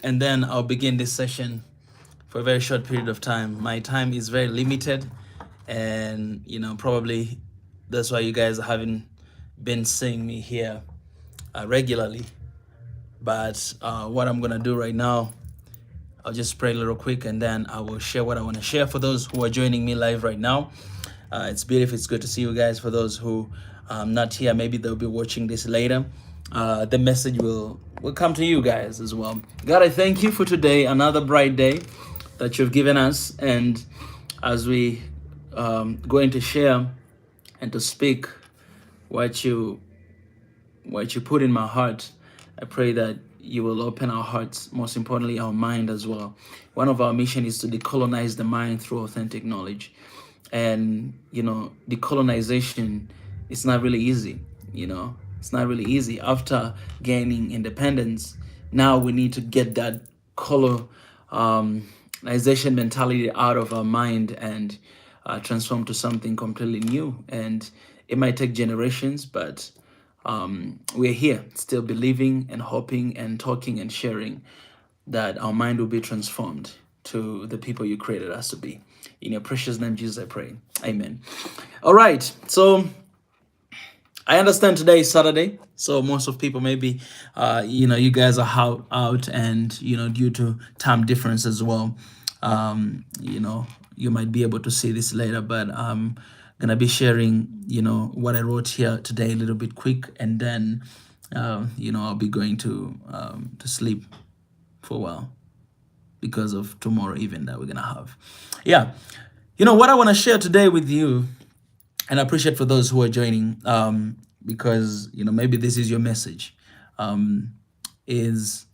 and then I'll begin this session for a very short period of time. My time is very limited, and probably that's why you guys haven't been seeing me here regularly. But what I'm gonna do right now, I'll just pray a little quick, and then I will share what I want to share. For those who are joining me live right now, it's beautiful. It's good to see you guys. For those who not here, maybe they'll be watching this later. The message will come to you guys as well. God, I thank you for today, another bright day that you've given us, and as we going to share and to speak what you put in my heart, I pray that you will open our hearts, most importantly, our mind as well. One of our mission is to decolonize the mind through authentic knowledge. And, decolonization is not really easy, It's not really easy. After gaining independence, now we need to get that colonization mentality out of our mind and transform to something completely new. And it might take generations, but we're here still believing and hoping and talking and sharing that our mind will be transformed to the people you created us to be. In your precious name, Jesus, I pray. Amen. All right. So I understand today is Saturday. So most of people maybe, you guys are out and, due to time difference as well, you might be able to see this later, but gonna be sharing, what I wrote here today a little bit quick, and then, I'll be going to sleep for a while because of tomorrow event that we're gonna have. Yeah, what I want to share today with you, and I appreciate for those who are joining, because maybe this is your message, is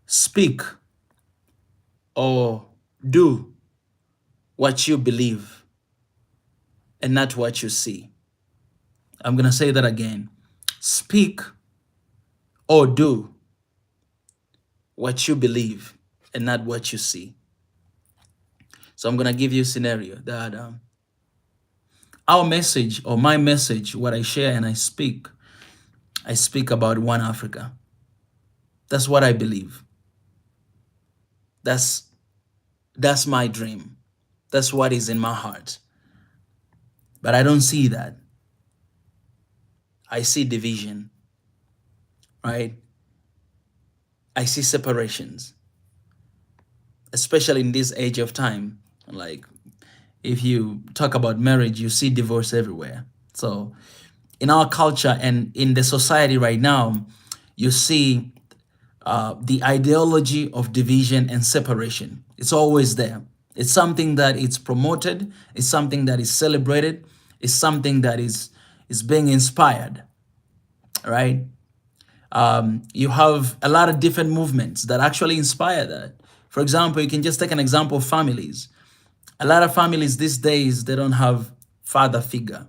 speak or do what you believe and not what you see. I'm going to say that again. Speak or do what you believe and not what you see. So I'm going to give you a scenario that our message, or my message, what I share and I speak about one Africa. That's what I believe. That's my dream. That's what is in my heart. But I don't see that. I see division, right? I see separations, especially in this age of time. Like, if you talk about marriage, you see divorce everywhere. So in our culture and in the society right now, you see the ideology of division and separation. It's always there. It's something that is promoted. It's something that is celebrated. It's something that is being inspired, right? You have a lot of different movements that actually inspire that. For example, you can just take an example of families. A lot of families these days, they don't have father figure,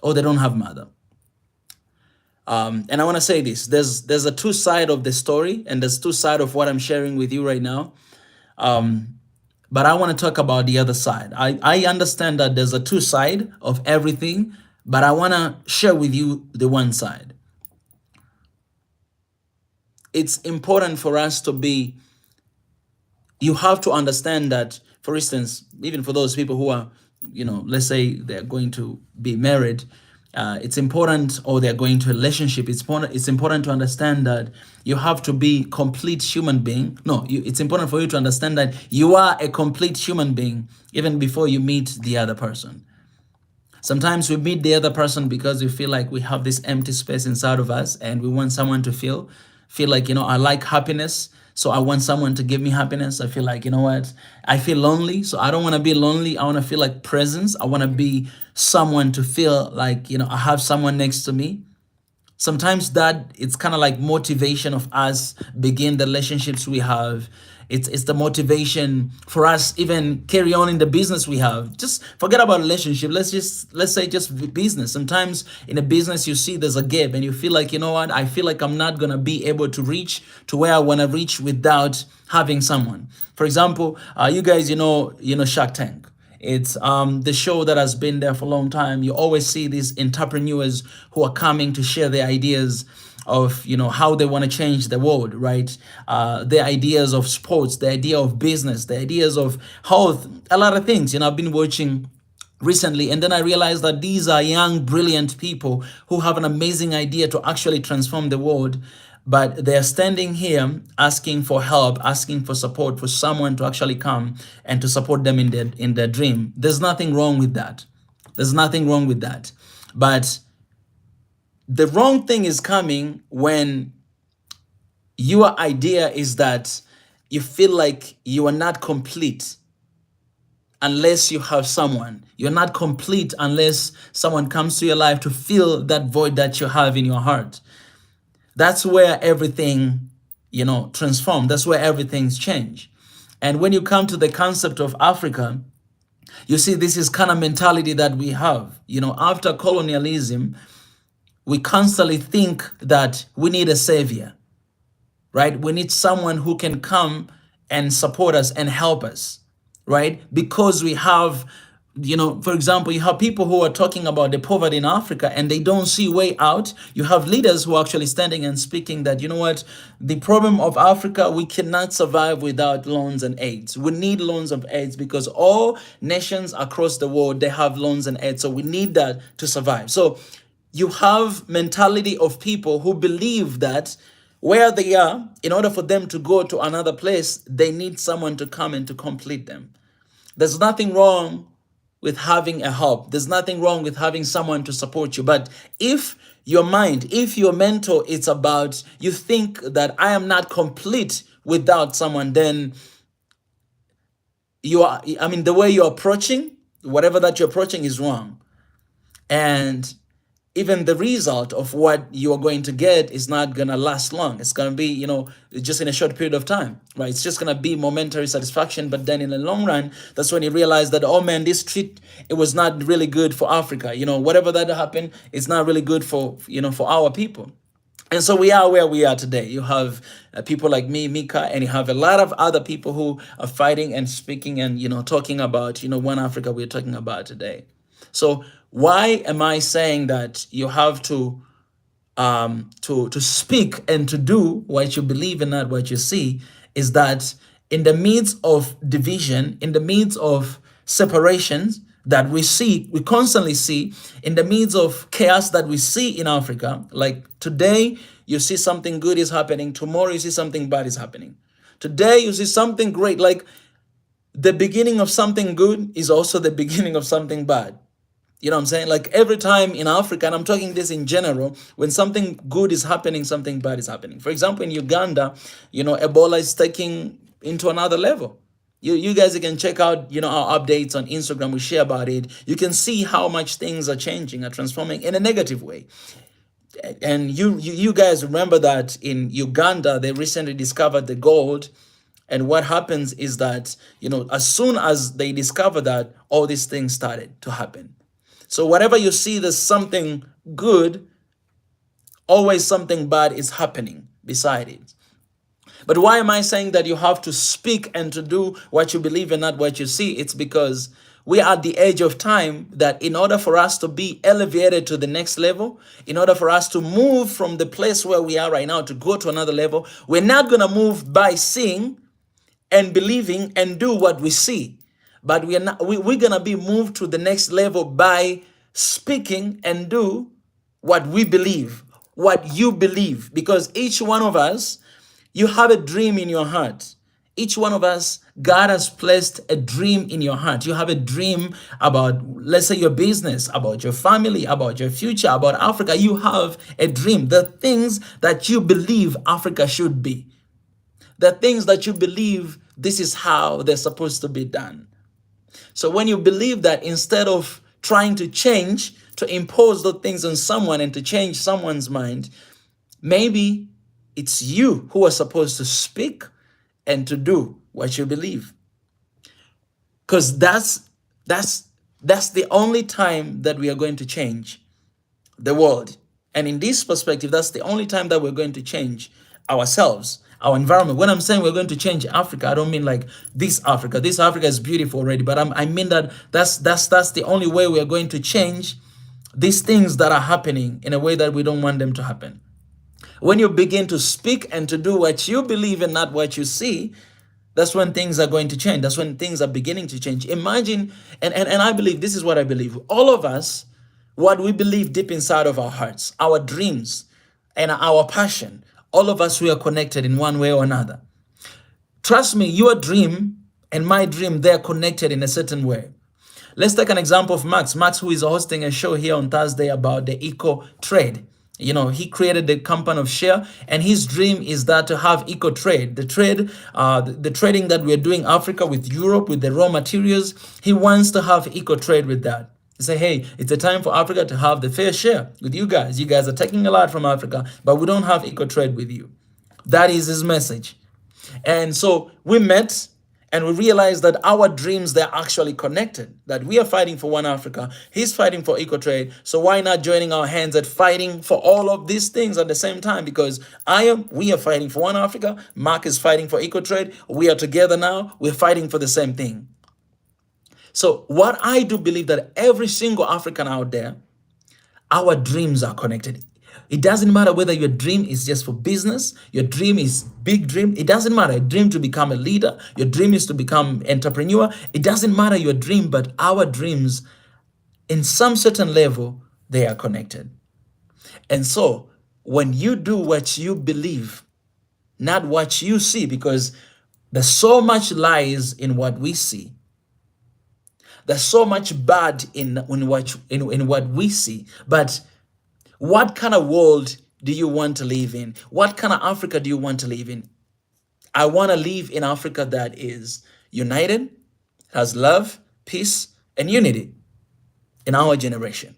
or they don't have mother. And I want to say this, there's a two side of the story, and there's two side of what I'm sharing with you right now. But I want to talk about the other side. I understand that there's a two side of everything, but I want to share with you the one side. It's important for us to be, you have to understand that, for instance, even for those people who are, let's say they're going to be married, it's important, or they're going to a relationship, it's important to understand that you have to be complete human being. It's important for you to understand that you are a complete human being even before you meet the other person. Sometimes we meet the other person because we feel like we have this empty space inside of us, and we want someone to feel like, I like happiness, so I want someone to give me happiness. I feel like, I feel lonely, so I don't want to be lonely. I want to feel like presence. I want to be someone to feel like, I have someone next to me. Sometimes that it's kind of like motivation of us begin the relationships we have. It's the motivation for us even carry on in the business we have. Just forget about relationship. Let's say just business. Sometimes in a business you see there's a gap and you feel like, I feel like I'm not gonna be able to reach to where I wanna reach without having someone. For example, you guys, Shark Tank. It's the show that has been there for a long time. You always see these entrepreneurs who are coming to share their ideas of, you know, how they want to change the world, right? The ideas of sports, the idea of business, the ideas of health, a lot of things. You know, I've been watching recently, and then I realized that these are young, brilliant people who have an amazing idea to actually transform the world, but they're standing here asking for help, asking for support, for someone to actually come and to support them in their dream. There's nothing wrong with that. There's nothing wrong with that. But the wrong thing is coming when your idea is that you feel like you are not complete unless you have someone. You're not complete unless someone comes to your life to fill that void that you have in your heart. That's where everything, you know, transforms. That's where everything's changed. And when you come to the concept of Africa, you see this is kind of mentality that we have. You know, after colonialism, we constantly think that we need a savior, right? We need someone who can come and support us and help us, right? Because we have, you know, for example, you have people who are talking about the poverty in Africa and they don't see way out. You have leaders who are actually standing and speaking that, you know what, the problem of Africa, we cannot survive without loans and aids. We need loans and aids because all nations across the world, they have loans and aids. So we need that to survive. So you have mentality of people who believe that where they are, in order for them to go to another place, they need someone to come and to complete them. There's nothing wrong with having a help. There's nothing wrong with having someone to support you. But if your mind, if your mental, it's about, you think that I am not complete without someone, then you are, I mean, the way you're approaching, whatever that you're approaching is wrong. And even the result of what you are going to get is not going to last long. It's going to be, you know, just in a short period of time, right? It's just going to be momentary satisfaction. But then in the long run, that's when you realize that, oh man, this treat, it was not really good for Africa. You know, whatever that happened, it's not really good for, you know, for our people. And so we are where we are today. You have people like me, Mika, and you have a lot of other people who are fighting and speaking and, you know, talking about, you know, one Africa we're talking about today. So why am I saying that you have to speak and to do what you believe in, not what you see? Is that in the midst of division, in the midst of separations that we see, we constantly see, in the midst of chaos that we see in Africa, like today you see something good is happening, tomorrow you see something bad is happening. Today you see something great, like the beginning of something good is also the beginning of something bad. You know what I'm saying? Like every time in Africa, and I'm talking this in general, when something good is happening, something bad is happening. For example, in Uganda, you know, Ebola is taking into another level. You guys can check out, you know, our updates on Instagram. We share about it. You can see how much things are changing, are transforming in a negative way. And you guys remember that in Uganda, they recently discovered the gold. And what happens is that, you know, as soon as they discover that, all these things started to happen. So whatever you see, there's something good, always something bad is happening beside it. But why am I saying that you have to speak and to do what you believe in, not what you see? It's because we are at the edge of time that in order for us to be elevated to the next level, in order for us to move from the place where we are right now to go to another level, we're not going to move by seeing and believing and do what we see. But we're going to be moved to the next level by speaking and do what we believe, what you believe. Because each one of us, you have a dream in your heart. Each one of us, God has placed a dream in your heart. You have a dream about, let's say, your business, about your family, about your future, about Africa. You have a dream. The things that you believe Africa should be. The things that you believe this is how they're supposed to be done. So when you believe that, instead of trying to change, to impose those things on someone and to change someone's mind, maybe it's you who are supposed to speak and to do what you believe. Because that's the only time that we are going to change the world. And in this perspective, that's the only time that we're going to change ourselves, our environment. When I'm saying we're going to change Africa, I don't mean like this Africa. This Africa is beautiful already, but I mean that that's the only way we are going to change these things that are happening in a way that we don't want them to happen. When you begin to speak and to do what you believe and not what you see, that's when things are going to change. That's when things are beginning to change. Imagine, and I believe, this is what I believe. All of us, what we believe deep inside of our hearts, our dreams and our passion, all of us, we are connected in one way or another. Trust me, your dream and my dream, they're connected in a certain way. Let's take an example of Max. Max, who is hosting a show here on Thursday about the eco trade. You know, he created the company of Share, and his dream is that to have eco trade, the trade, the trading that we're doing Africa with Europe with the raw materials. He wants to have eco trade with that. He say, hey, it's a time for Africa to have the fair share with you guys. You guys are taking a lot from Africa, but we don't have eco trade with you. That is his message. And so we met and we realized that our dreams, they're actually connected, that we are fighting for one Africa. He's fighting for eco-trade. So why not joining our hands at fighting for all of these things at the same time? Because we are fighting for one Africa. Mark is fighting for eco-trade. We are together now. We're fighting for the same thing. So what I do believe that every single African out there, our dreams are connected. It doesn't matter whether your dream is just for business, your dream is big dream. It doesn't matter. A dream to become a leader, your dream is to become entrepreneur. It doesn't matter your dream, but our dreams, in some certain level, they are connected. And so when you do what you believe, not what you see, because there's so much lies in what we see. There's so much bad in what we see, but what kind of world do you want to live in? What kind of Africa do you want to live in? I want to live in Africa that is united, has love, peace, and unity in our generation.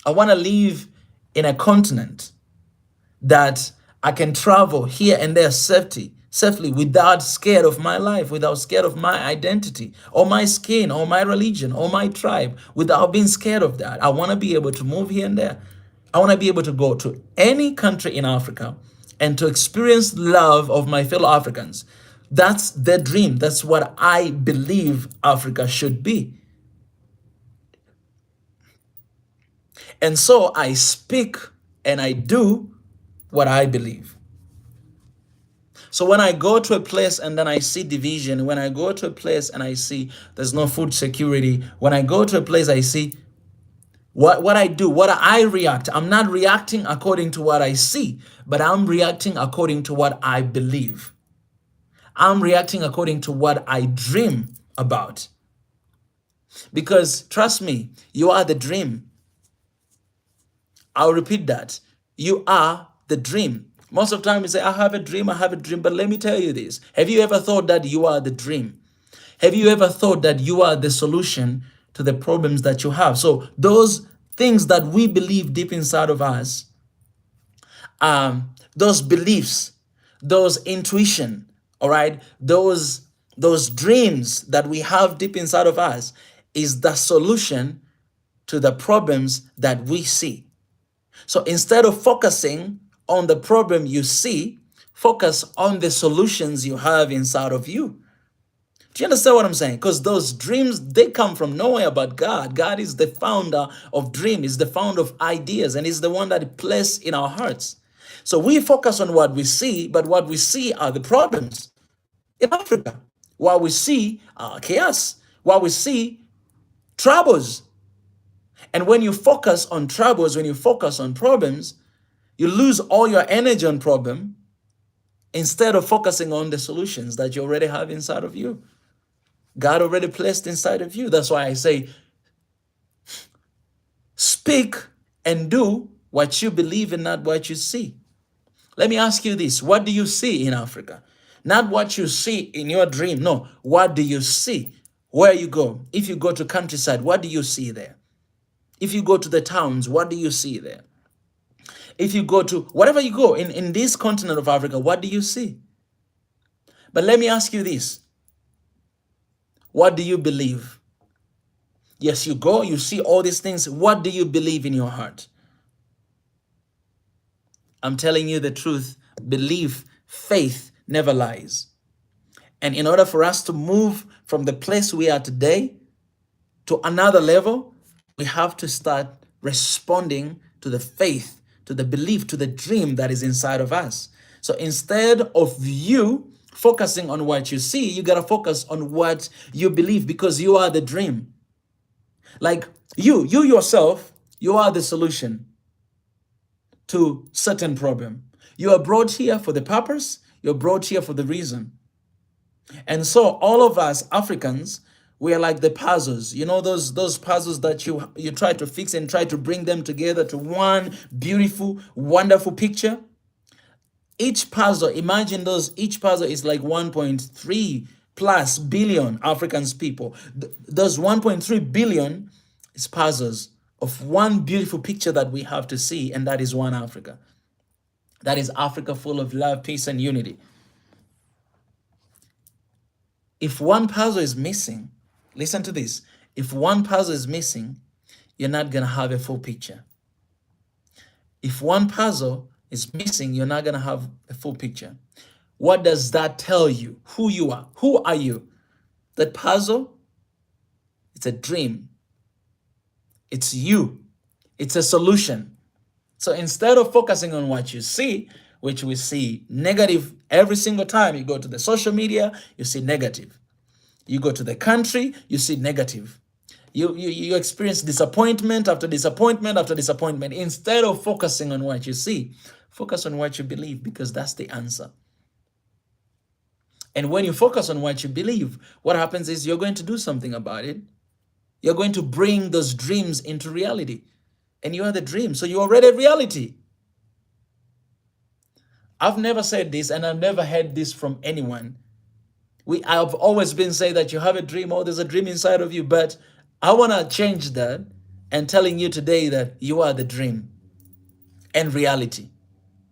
I want to live in a continent that I can travel here and there safely without scared of my life, without scared of my identity or my skin or my religion or my tribe, without being scared of that. I want to be able to move here and there. I want to be able to go to any country in Africa and to experience love of my fellow Africans. That's the dream. That's what I believe Africa should be. And so I speak and I do what I believe. So when I go to a place and then I see division, when I go to a place and I see there's no food security, when I go to a place I see what I do, what I react, I'm not reacting according to what I see, but I'm reacting according to what I believe. I'm reacting according to what I dream about. Because trust me, you are the dream. I'll repeat that. You are the dream. Most of the time you say, I have a dream, but let me tell you this. Have you ever thought that you are the dream? Have you ever thought that you are the solution to the problems that you have? So those things that we believe deep inside of us, those beliefs, those intuition, all right, those dreams that we have deep inside of us is the solution to the problems that we see. So instead of focusing on the problem you see, focus on the solutions you have inside of you. Do you understand what I'm saying? Because those dreams, they come from nowhere but God. God is the founder of dreams, is the founder of ideas, and is the one that he placed in our hearts. So we focus on what we see, but what we see are the problems in Africa. What we see are chaos. What we see, troubles. And when you focus on troubles, when you focus on problems, you lose all your energy on problem instead of focusing on the solutions that you already have inside of you. God already placed inside of you. That's why I say, speak and do what you believe in, not what you see. Let me ask you this. What do you see in Africa? Not what you see in your dream. No, what do you see? Where you go? If you go to countryside, what do you see there? If you go to the towns, what do you see there? If you go to, whatever you go in this continent of Africa, what do you see? But let me ask you this. What do you believe? Yes, you go, you see all these things. What do you believe in your heart? I'm telling you the truth. Belief, faith never lies. And in order for us to move from the place we are today to another level, we have to start responding to the faith to the belief, to the dream that is inside of us. So instead of you focusing on what you see, you got to focus on what you believe, because you are the dream. Like you yourself, you are the solution to certain problem. You are brought here for the purpose, you're brought here for the reason. And so all of us Africans, we are like the puzzles. You know those puzzles that you try to fix and try to bring them together to one beautiful, wonderful picture. Each puzzle, imagine each puzzle is like 1.3 plus billion Africans people. Those 1.3 billion is puzzles of one beautiful picture that we have to see, and that is one Africa. That is Africa full of love, peace, and unity. If one puzzle is missing, listen to this. If one puzzle is missing, you're not going to have a full picture. If one puzzle is missing, you're not going to have a full picture. What does that tell you? Who you are? Who are you? That puzzle, it's a dream. It's you. It's a solution. So instead of focusing on what you see, which we see negative every single time you go to the social media, you see negative. You go to the country, you see negative. You experience disappointment after disappointment after disappointment. Instead of focusing on what you see, focus on what you believe, because that's the answer. And when you focus on what you believe, what happens is you're going to do something about it. You're going to bring those dreams into reality. And you are the dream, so you're already reality. I've never said this, and I've never heard this from anyone. I've always been saying that you have a dream, or there's a dream inside of you, but I want to change that and telling you today that you are the dream and reality,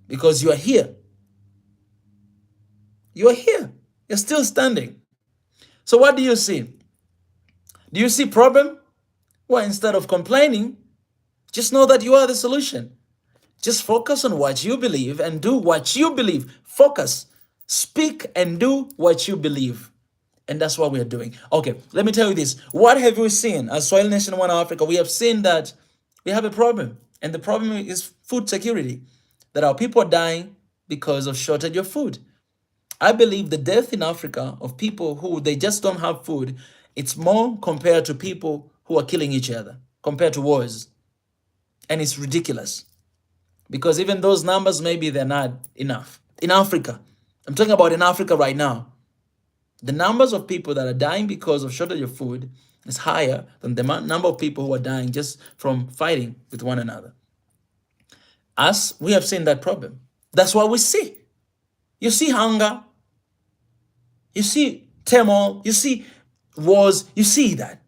because you are here. You are here. You're still standing. So what do you see? Do you see problem? Well, instead of complaining, just know that you are the solution. Just focus on what you believe and do what you believe. Focus, speak, and do what you believe. And that's what we are doing. Okay, let me tell you this. What have we seen as Swahili Nation One Africa? We have seen that we have a problem. And the problem is food security. That our people are dying because of shortage of food. I believe the death in Africa of people who they just don't have food, it's more compared to people who are killing each other, compared to wars. And it's ridiculous. Because even those numbers, maybe they're not enough. In Africa, I'm talking about in Africa right now, the numbers of people that are dying because of shortage of food is higher than the number of people who are dying just from fighting with one another. Us, we have seen that problem. That's what we see. You see hunger, you see turmoil, you see wars, you see that.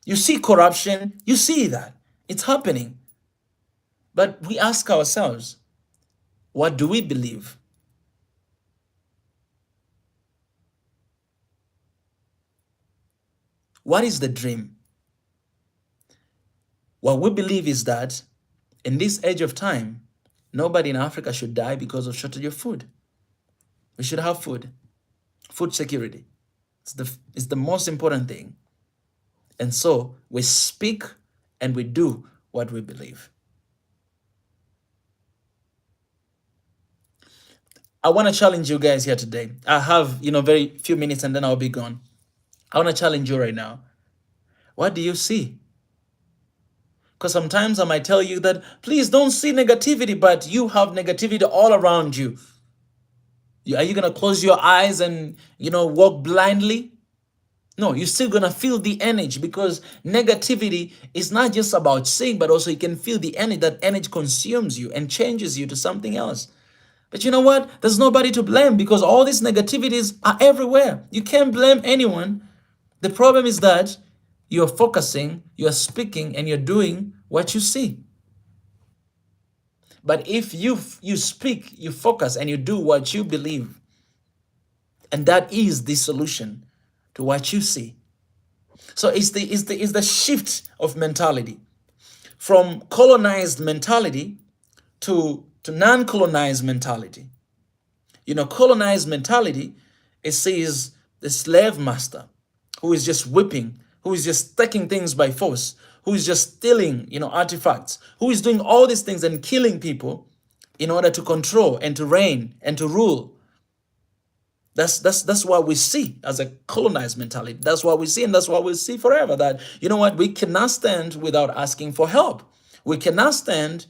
You see corruption, you see that. It's happening. But we ask ourselves, what do we believe? What is the dream? What we believe is that in this age of time, nobody in Africa should die because of shortage of food. We should have food. Food security. It's the most important thing. And so we speak and we do what we believe. I want to challenge you guys here today. I have, very few minutes and then I'll be gone. I want to challenge you right now. What do you see? Because sometimes I might tell you that, please don't see negativity, but you have negativity all around you. Are you going to close your eyes and, walk blindly? No, you're still going to feel the energy, because negativity is not just about seeing, but also you can feel the energy. That energy consumes you and changes you to something else. But you know what? There's nobody to blame, because all these negativities are everywhere. You can't blame anyone. The problem is that you're focusing, you're speaking, and you're doing what you see. But if you speak, you focus, and you do what you believe, and that is the solution to what you see. So it's the shift of mentality from colonized mentality to non-colonized mentality. Colonized mentality, it says the slave master who is just whipping, who is just taking things by force, who is just stealing, artifacts, who is doing all these things and killing people in order to control and to reign and to rule. That's what we see as a colonized mentality. That's what we see, and that's what we'll see forever. That, you know what, we cannot stand without asking for help. We cannot stand.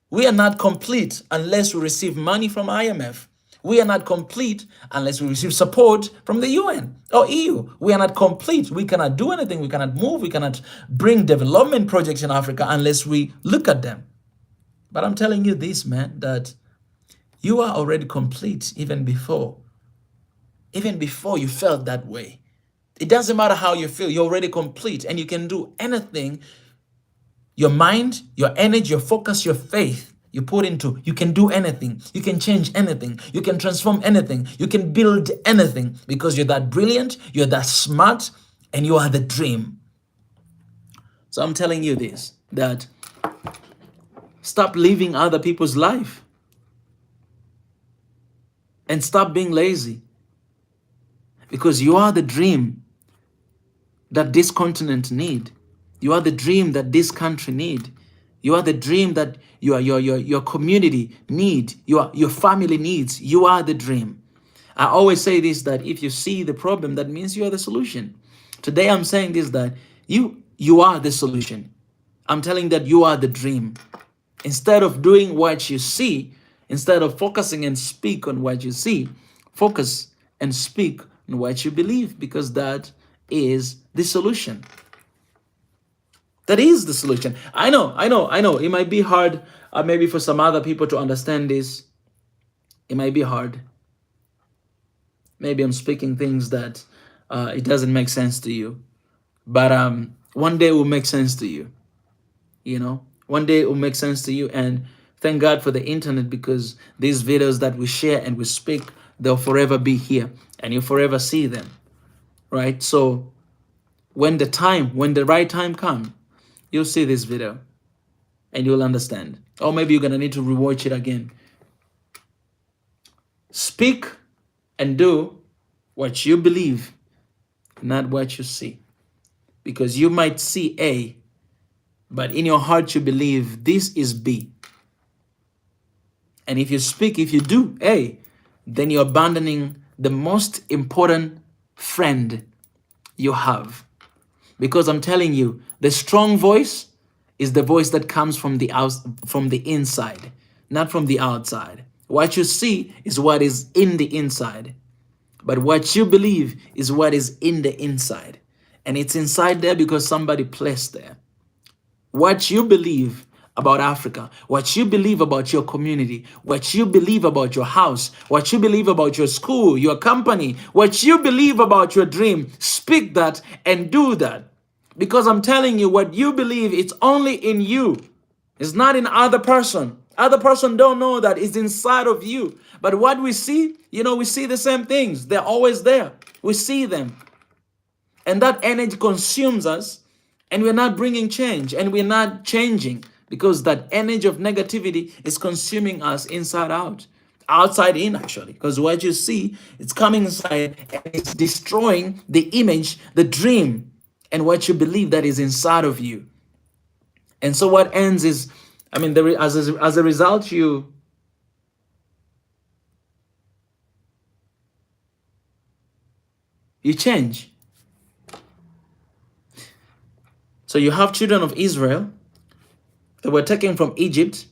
We are not complete unless we receive money from IMF. We are not complete unless we receive support from the UN or EU. We are not complete. We cannot do anything. We cannot move. We cannot bring development projects in Africa unless we look at them. But I'm telling you this, man, that you are already complete even before you felt that way. It doesn't matter how you feel. You're already complete, and you can do anything. Your mind, your energy, your focus, your faith you put into, you can do anything. You can change anything. You can transform anything. You can build anything because you're that brilliant, you're that smart, and you are the dream. So I'm telling you this, that stop living other people's life and stop being lazy, because you are the dream that this continent need. You are the dream that this country need. You are the dream that your community need. Your family needs. You are the dream. I always say this, that if you see the problem, that means you are the solution. Today I'm saying this, that you are the solution. I'm telling that you are the dream. Instead of doing what you see, instead of focusing and speak on what you see, focus and speak on what you believe, because that is the solution. That is the solution. I know. It might be hard, maybe for some other people to understand this. It might be hard. Maybe I'm speaking things that it doesn't make sense to you. But one day it will make sense to you. One day it will make sense to you. And thank God for the internet, because these videos that we share and we speak, they'll forever be here and you'll forever see them. Right? So when the right time comes, you'll see this video and you'll understand. Or maybe you're going to need to rewatch it again. Speak and do what you believe, not what you see. Because you might see A, but in your heart you believe this is B. And if you speak, if you do A, then you're abandoning the most important friend you have. Because I'm telling you, the strong voice is the voice that comes from the inside, not from the outside. What you see is what is in the inside. But what you believe is what is in the inside. And it's inside there because somebody placed there. What you believe about Africa, what you believe about your community, what you believe about your house, what you believe about your school, your company, what you believe about your dream, speak that and do that. Because I'm telling you, what you believe, it's only in you. It's not in other person. Other person don't know that it's inside of you. But what we see, we see the same things. They're always there. We see them. And that energy consumes us, and we're not bringing change, and we're not changing, because that energy of negativity is consuming us inside out. Outside in, actually, because what you see, it's coming inside and it's destroying the image, the dream, and what you believe that is inside of you. And so what ends is, as a result, you change. So you have children of Israel. They were taken from Egypt.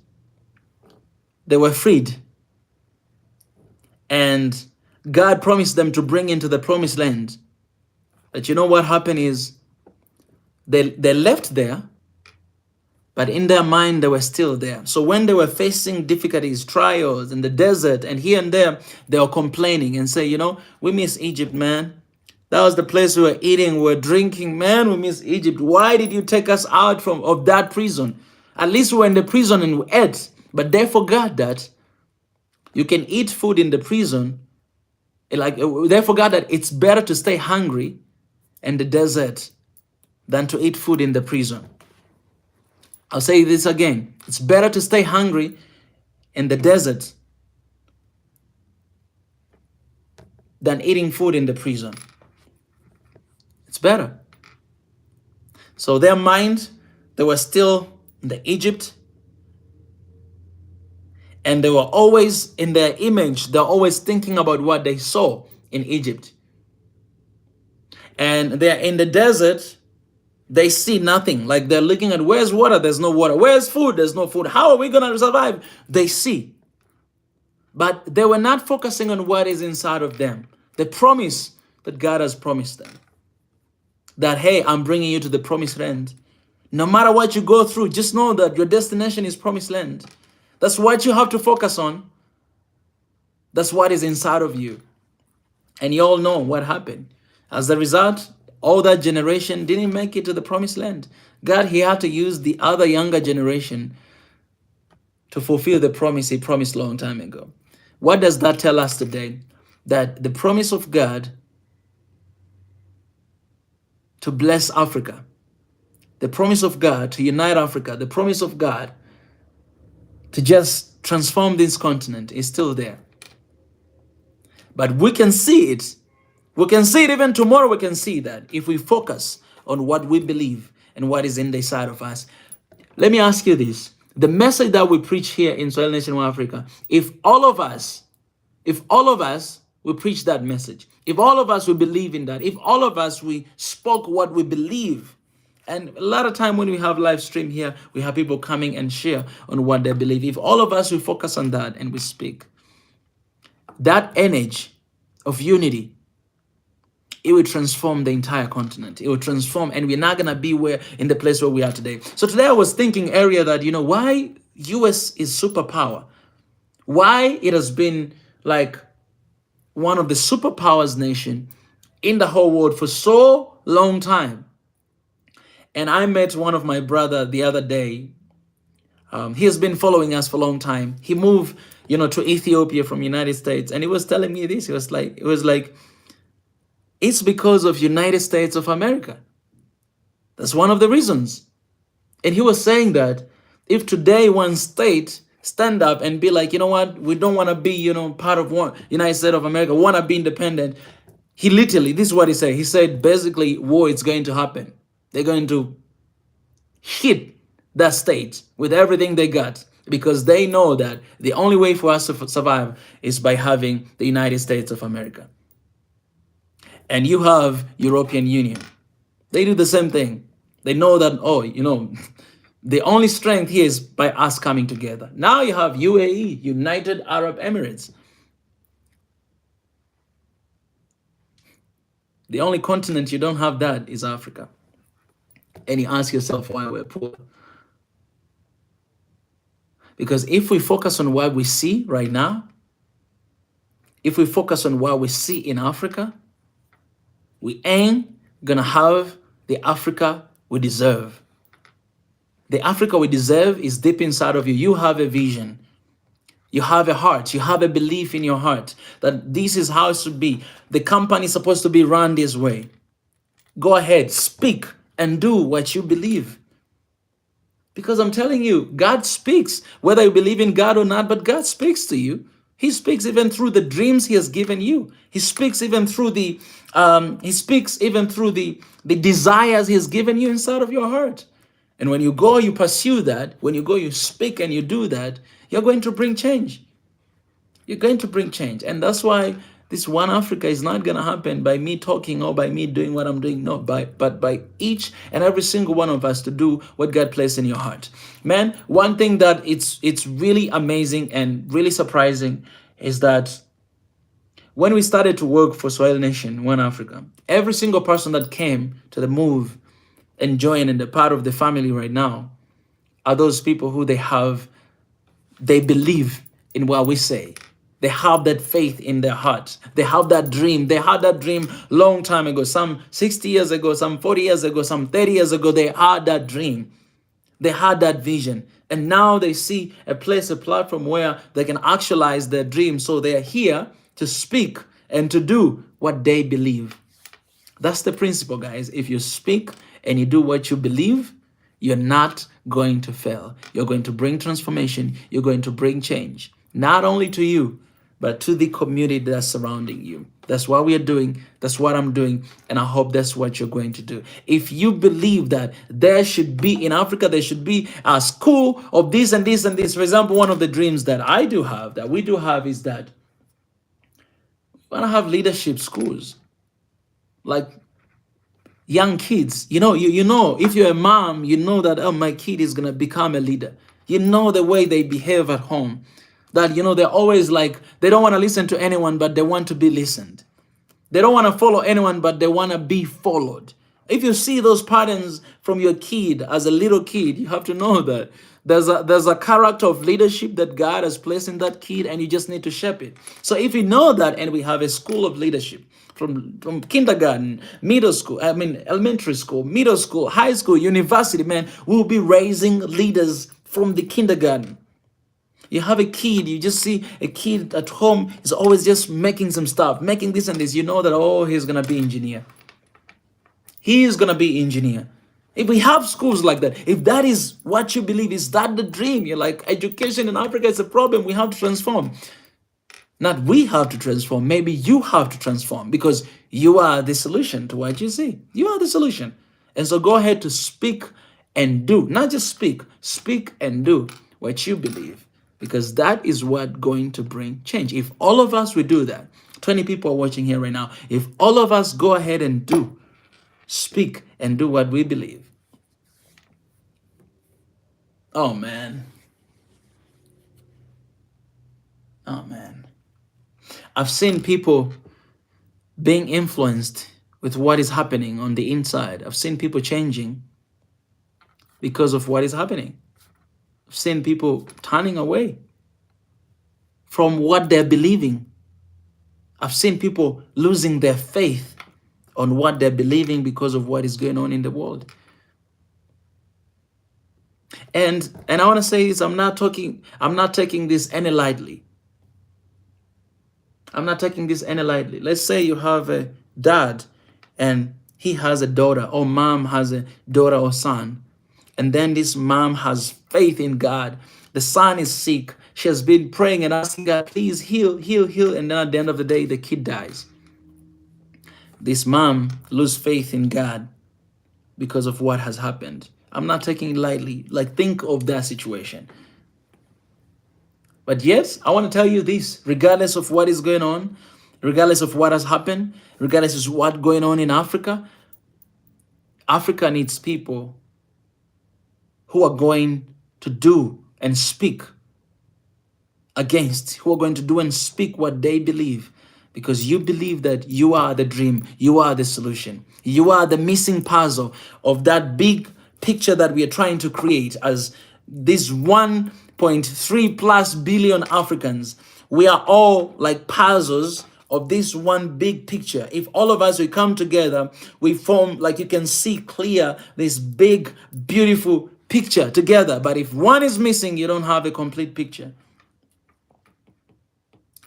They were freed. And God promised them to bring into the promised land. But what happened is they left there, but in their mind they were still there. So when they were facing difficulties, trials in the desert and here and there, they were complaining and say, we miss Egypt, man. That was the place we were eating, we were drinking, man, we miss Egypt. Why did you take us out of that prison? At least we were in the prison and we ate. But they forgot that you can eat food in the prison. They forgot that it's better to stay hungry in the desert than to eat food in the prison. I'll say this again. It's better to stay hungry in the desert than eating food in the prison. It's better. So their mind They were still in the Egypt, and they were always in their image. They're always thinking about what they saw in Egypt. And they're in the desert, they see nothing. Like they're looking at, where's water? There's no water. Where's food? There's no food. How are we going to survive? They see. But they were not focusing on what is inside of them. The promise that God has promised them. That, hey, I'm bringing you to the promised land. No matter what you go through, just know that your destination is promised land. That's what you have to focus on. That's what is inside of you. And you all know what happened. As a result, all that generation didn't make it to the promised land. God, he had to use the other younger generation to fulfill the promise he promised a long time ago. What does that tell us today? That the promise of God to bless Africa, the promise of God to unite Africa, the promise of God to just transform this continent is still there. But we can see it. We can see it even tomorrow. We can see that if we focus on what we believe and what is in the side of us. Let me ask you this. The message that we preach here in Soil Nation Africa, if all of us we preach that message, if all of us we believe in that, if all of us we spoke what we believe, and a lot of time when we have live stream here, we have people coming and share on what they believe. If all of us we focus on that and we speak, that energy of unity, it will transform the entire continent. It will transform, and we're not gonna be in the place where we are today. So today I was thinking area that, why US is superpower, why it has been like one of the superpowers nation in the whole world for so long time. And I met one of my brother the other day. He has been following us for a long time. He moved, to Ethiopia from United States, and he was telling me this. It was like, it's because of United States of America. That's one of the reasons. And he was saying that if today one state stand up and be like, you know what, we don't want to be, part of one United States of America, want to be independent. He literally, this is what he said. He said, basically, war is going to happen. They're going to hit that state with everything they got, because they know that the only way for us to survive is by having the United States of America. And you have European Union. They do the same thing. They know that, the only strength here is by us coming together. Now you have UAE, United Arab Emirates. The only continent you don't have that is Africa. And you ask yourself why we're poor. Because if we focus on what we see right now, if we focus on what we see in Africa, we ain't gonna have the Africa we deserve. The Africa we deserve is deep inside of you. You have a vision. You have a heart. You have a belief in your heart that this is how it should be. The company is supposed to be run this way. Go ahead, speak and do what you believe. Because I'm telling you, God speaks, whether you believe in God or not, but God speaks to you. He speaks even through the dreams he has given you. He speaks even through the desires he has given you inside of your heart. And when you go, you pursue that. When you go, you speak and you do that. You're going to bring change. You're going to bring change. And that's why this One Africa is not going to happen by me talking or by me doing what I'm doing. No, but by each and every single one of us to do what God placed in your heart. Man, one thing that it's really amazing and really surprising is that when we started to work for Soil Nation, One Africa, every single person that came to the move and join and the part of the family right now are those people who they believe in what we say. They have that faith in their heart. They have that dream. They had that dream long time ago, some 60 years ago, some 40 years ago, some 30 years ago. They had that dream. They had that vision. And now they see a place, a platform where they can actualize their dream. So they are here to speak and to do what they believe. That's the principle, guys. If you speak and you do what you believe, you're not going to fail. You're going to bring transformation. You're going to bring change, not only to you, but to the community that's surrounding you. That's what we are doing. That's what I'm doing. And I hope that's what you're going to do. If you believe that there should be in Africa, there should be a school of this and this and this. For example, one of the dreams that I do have, that we do have, is that we want to have leadership schools. Like young kids, you know, if you're a mom, you know that, oh, my kid is going to become a leader. You know the way they behave at home. That, they're always like, they don't want to listen to anyone, but they want to be listened. They don't want to follow anyone, but they want to be followed. If you see those patterns from your kid as a little kid, you have to know that there's a character of leadership that God has placed in that kid, and you just need to shape it. So if we know that, and we have a school of leadership from kindergarten, elementary school, middle school, high school, university, man, we'll be raising leaders from the kindergarten. You have a kid, you just see a kid at home is always just making some stuff, making this and this. You know that, oh, he's going to be engineer. He is going to be engineer. If we have schools like that, if that is what you believe, is that the dream? You're like, education in Africa is a problem. We have to transform. Not we have to transform. Maybe you have to transform, because you are the solution to what you see. You are the solution. And so go ahead to speak and do. Not just speak and do what you believe. Because that is what going to bring change. If all of us would do that, 20 people are watching here right now. If all of us go ahead and speak and do what we believe. Oh man. Oh man. I've seen people being influenced with what is happening on the inside. I've seen people changing because of what is happening. I've seen people turning away from what they're believing. I've seen people losing their faith on what they're believing because of what is going on in the world. And I want to say this, I'm not taking this any lightly. I'm not taking this any lightly. Let's say you have a dad and he has a daughter, or mom has a daughter or son. And then this mom has faith in God. The son is sick. She has been praying and asking God, please heal, heal, heal. And then at the end of the day, the kid dies. This mom loses faith in God because of what has happened. I'm not taking it lightly. Like, think of that situation. But yes, I want to tell you this, regardless of what is going on, regardless of what has happened, regardless of what's going on in Africa, Africa needs people who are going to do and speak against, who are going to do and speak what they believe, because you believe that you are the dream, you are the solution, you are the missing puzzle of that big picture that we are trying to create as this 1.3 plus billion Africans. We are all like puzzles of this one big picture. If all of us, we come together, we form, like you can see clear, this big, beautiful picture together. But if one is missing, you don't have a complete picture.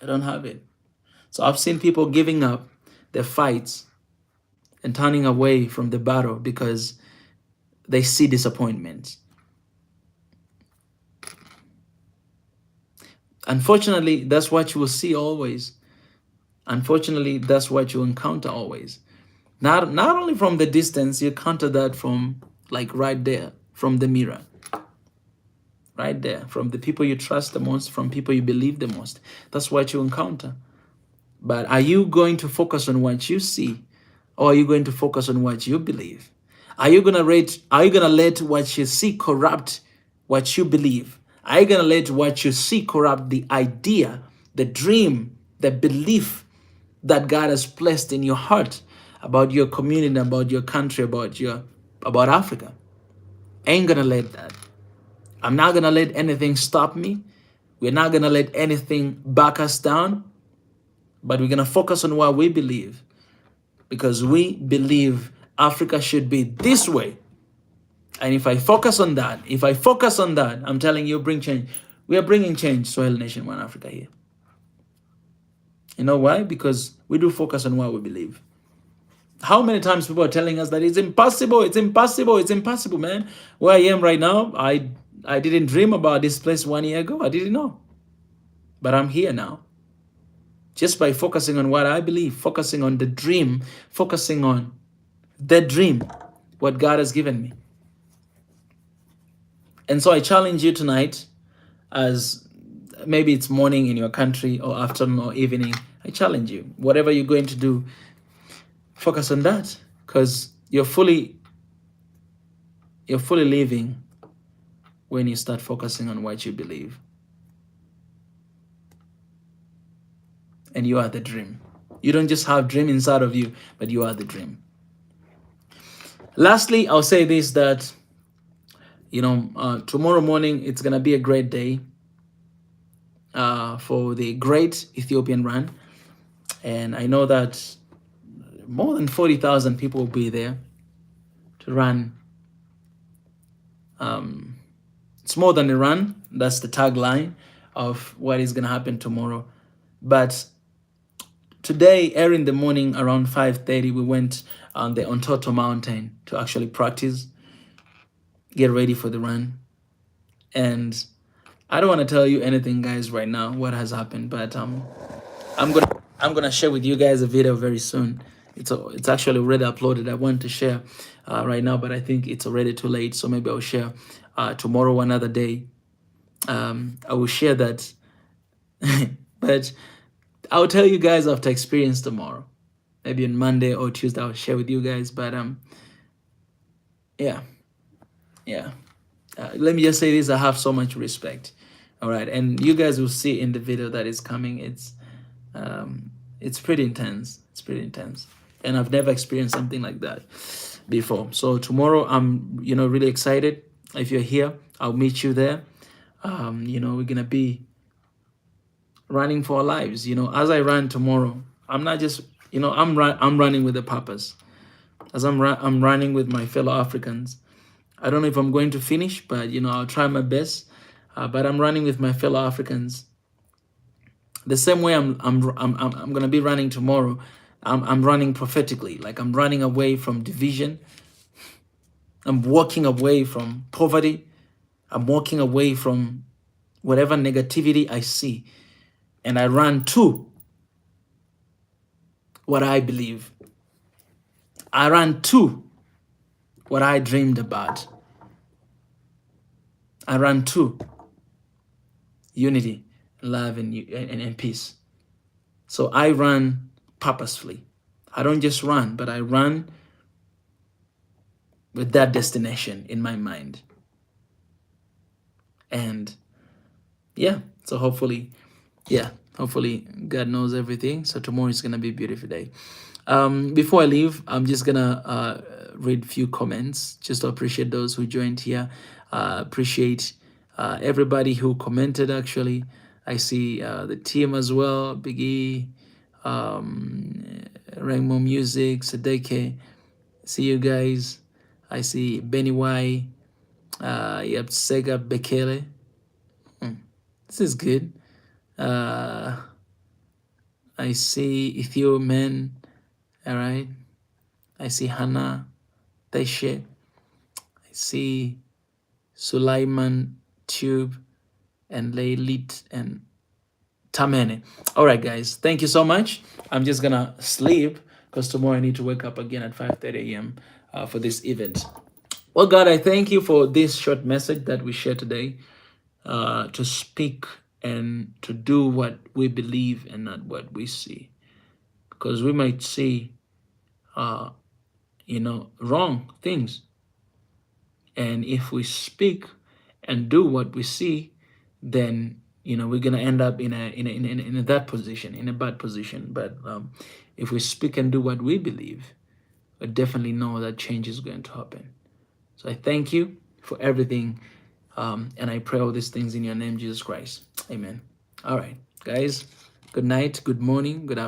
I don't have it. So I've seen people giving up their fights and turning away from the battle because they see disappointment. Unfortunately, that's what you will see always. Unfortunately, that's what you encounter always. Not only from the distance, you encounter that from like right there, from the mirror. Right there, from the people you trust the most, from people you believe the most. That's what you encounter. But are you going to focus on what you see, or are you going to focus on what you believe? Are you gonna let what you see corrupt what you believe? Are you gonna let what you see corrupt the idea, the dream, the belief that God has placed in your heart about your community, about your country, about Africa? I ain't gonna let that. I'm not gonna let anything stop me. We're not gonna let anything back us down, but we're gonna focus on what we believe, because we believe Africa should be this way. And if I focus on that, I'm telling you, bring change. We are bringing change, Swahili Nation One Africa here. You know why? Because we do focus on what we believe. How many times people are telling us that it's impossible, it's impossible, it's impossible, man. Where I am right now, I didn't dream about this place 1 year ago. I didn't know. But I'm here now. just by focusing on what I believe, focusing on the dream, focusing on the dream, what God has given me. And so I challenge you tonight, as maybe it's morning in your country or afternoon or evening. I challenge you, whatever you're going to do, focus on that, because you're fully living when you start focusing on what you believe. And you are the dream. You don't just have dream inside of you, but you are the dream. Lastly, I'll say this, that tomorrow morning it's gonna be a great day for the Great Ethiopian Run, and I know that more than 40,000 people will be there to run. It's more than a run. That's the tagline of what is gonna happen tomorrow. But today, early in the morning, around 5:30, we went on the Ontoto mountain to actually practice, get ready for the run. And I don't want to tell you anything, guys, right now, what has happened, but I'm gonna share with you guys a video very soon. It's actually already uploaded. I want to share right now, but I think it's already too late, so maybe I'll share tomorrow, another day. I will share that, but I'll tell you guys after experience tomorrow. Maybe on Monday or Tuesday I'll share with you guys, but yeah. Let me just say this, I have so much respect. All right, and you guys will see in the video that is coming. It's pretty intense. It's pretty intense, and I've never experienced something like that before. So tomorrow, I'm really excited. If you're here, I'll meet you there. We're gonna be running for our lives. As I run tomorrow, I'm not just I'm running with a purpose. As I'm running with my fellow Africans. I don't know if I'm going to finish, but I'll try my best. But I'm running with my fellow Africans. The same way I'm gonna be running tomorrow. I'm running prophetically, like I'm running away from division. I'm walking away from poverty. I'm walking away from whatever negativity I see, and I run to what I believe. I run to what I dreamed about. I run to unity, love, and peace. So I run purposefully. I don't just run, but I run with that destination in my mind. And so hopefully God knows everything. So tomorrow is going to be a beautiful day. Before I leave, I'm just going to read a few comments just to appreciate those who joined here. Appreciate everybody who commented, actually. I see the team as well, Biggie, Rangmo Music, Sadeke. See you guys. I see Benny Y, Sega Bekele. This is good. I see Ethiopian. All right. I see Hannah Teshe. I see Sulaiman Tube and Leilit and Tamene. All right, guys. Thank you so much. I'm just going to sleep because tomorrow I need to wake up again at 5:30 a.m. For this event. Well, God, I thank you for this short message that we share today, to speak and to do what we believe and not what we see. Because we might see, wrong things. And if we speak and do what we see, then, we're going to end up in that position, in a bad position. But if we speak and do what we believe, we definitely know that change is going to happen. So I thank you for everything. And I pray all these things in your name, Jesus Christ. Amen. All right, guys. Good night, good morning, good afternoon.